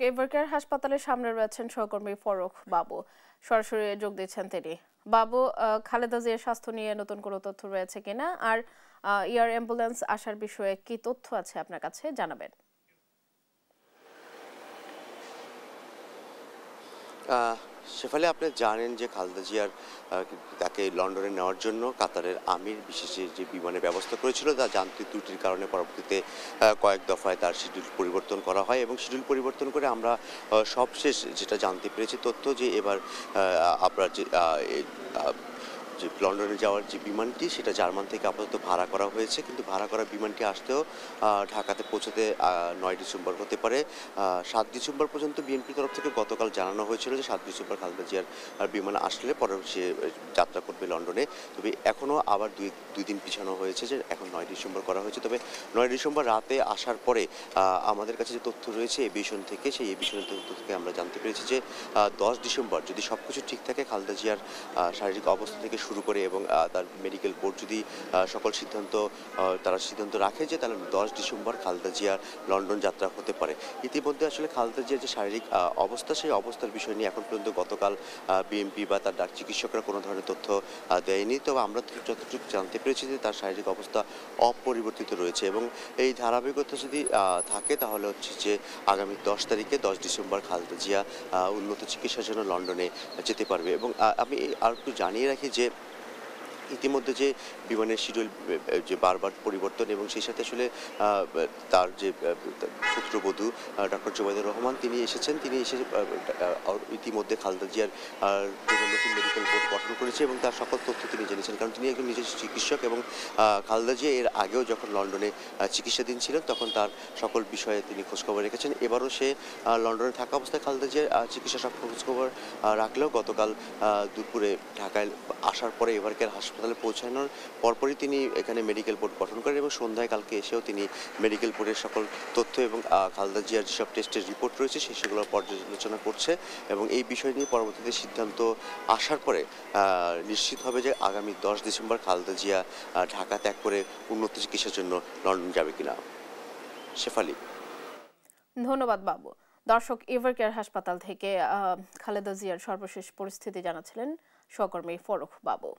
এভারকেয়ার হাসপাতালের সামনে রয়েছেন সহকর্মী ফরুখ বাবু, সরাসরি যোগ দিচ্ছেন তিনি। বাবু, খালেদা জিয়ার স্বাস্থ্য নিয়ে নতুন কোনো তথ্য রয়েছে কিনা, আর এয়ার অ্যাম্বুলেন্স আসার বিষয়ে কি তথ্য আছে আপনার কাছে জানাবেন। শেফালি, আপনি জানেন যে খালেদা জিয়ার তাকে লন্ডনে নেওয়ার জন্য কাতারের আমির বিশেষে যে বিমানের ব্যবস্থা করেছিল, তা যান্ত্রিক ত্রুটির কারণে পরবর্তীতে কয়েক দফায় তার শিডিউল পরিবর্তন করা হয় এবং শিডিউল পরিবর্তন করে আমরা সবশেষ যেটা জানতে পেরেছি তথ্য, যে এবার আপনার যে যে লন্ডনে যাওয়ার যে বিমানটি, সেটা জার্মান থেকে আপাতত ভাড়া করা হয়েছে, কিন্তু ভাড়া করা বিমানটি আসতেও ঢাকাতে পৌঁছতে ৯ ডিসেম্বর হতে পারে। ৭ ডিসেম্বর পর্যন্ত বিএনপির তরফ থেকে গতকাল জানানো হয়েছিল যে ৭ ডিসেম্বর খালেদা জিয়ার বিমান আসলে পরে সে যাত্রা করবে লন্ডনে। তবে এখনও আবার দুই দিন পিছানো হয়েছে, যে এখন ৯ ডিসেম্বর করা হয়েছে। তবে ৯ ডিসেম্বর রাতে আসার পরে আমাদের কাছে যে তথ্য রয়েছে এভিয়েশন থেকে, সেই এভিয়েশনের তথ্য থেকে আমরা জানতে পেরেছি যে ১০ ডিসেম্বর যদি সব কিছু ঠিক থাকে, খালেদা জিয়ার শারীরিক অবস্থা থেকে শুরু করে এবং তার মেডিকেল বোর্ড যদি সকল তারা সিদ্ধান্ত রাখে, যে তাহলে ১০ ডিসেম্বর খালেদা জিয়ার লন্ডন যাত্রা হতে পারে। ইতিমধ্যে আসলে খালেদা জিয়ার যে শারীরিক অবস্থা, সেই অবস্থার বিষয় নিয়ে এখন পর্যন্ত গতকাল বিএমপি বা তার চিকিৎসকরা কোনো ধরনের তথ্য দেয়নি। তবে আমরা যতটুকু জানতে পেরেছি যে তার শারীরিক অবস্থা অপরিবর্তিত রয়েছে এবং এই ধারাবাহিকতা যদি থাকে, তাহলে হচ্ছে যে আগামী ১০ তারিখে ১০ ডিসেম্বর খালেদা জিয়া উন্নত চিকিৎসার জন্য লন্ডনে যেতে পারবে। এবং আমি আর একটু জানিয়ে রাখি যে ইতিমধ্যে যে বিমানের শিডিউল যে বারবার পরিবর্তন, এবং সেই সাথে আসলে তার যে পুত্রবধূ ডক্টর জুবাইদুর রহমান, তিনি এসেছেন। তিনি এসে ইতিমধ্যে খালেদা জিয়ার জন্য নতুন মেডিকেল বোর্ড গঠন করেছে এবং তার সকল তথ্য তিনি জেনেছেন, কারণ তিনি একজন নিজস্ব চিকিৎসক। এবং খালেদা জিয়া এর আগেও যখন লন্ডনে চিকিৎসাধীন ছিলেন, তখন তার সকল বিষয়ে তিনি খোঁজখবর রেখেছেন। এবারও সে লন্ডনে থাকা অবস্থায় খালেদা জিয়ার চিকিৎসা সব খোঁজখবর রাখলেও গতকাল দুপুরে ঢাকায় আসার পরে এভারকেয়ার হাসপাতালে পৌঁছানোর পরপরই তিনি এখানে মেডিকেল বোর্ড গঠন করেন এবং সন্ধ্যায় কালকে এসেও তিনি মেডিকেল বোর্ডের সকল তথ্য এবং খালেদা জিয়ার যেসব টেস্টের রিপোর্ট রয়েছে সেগুলো পর্যালোচনা করছে এবং এই বিষয় নিয়ে পরবর্তীতে সিদ্ধান্ত আসার পরে নিশ্চিত হবে যে আগামী ১০ ডিসেম্বর খালেদা জিয়া ঢাকা ত্যাগ করে উন্নত চিকিৎসার জন্য লন্ডন যাবে কিনা। শেফালি, ধন্যবাদ বাবু। দর্শক, এভারকেয়ার হাসপাতাল থেকে খালেদা জিয়ার সর্বশেষ পরিস্থিতি জানাচ্ছিলেন সহকর্মী ফরুখ বাবু।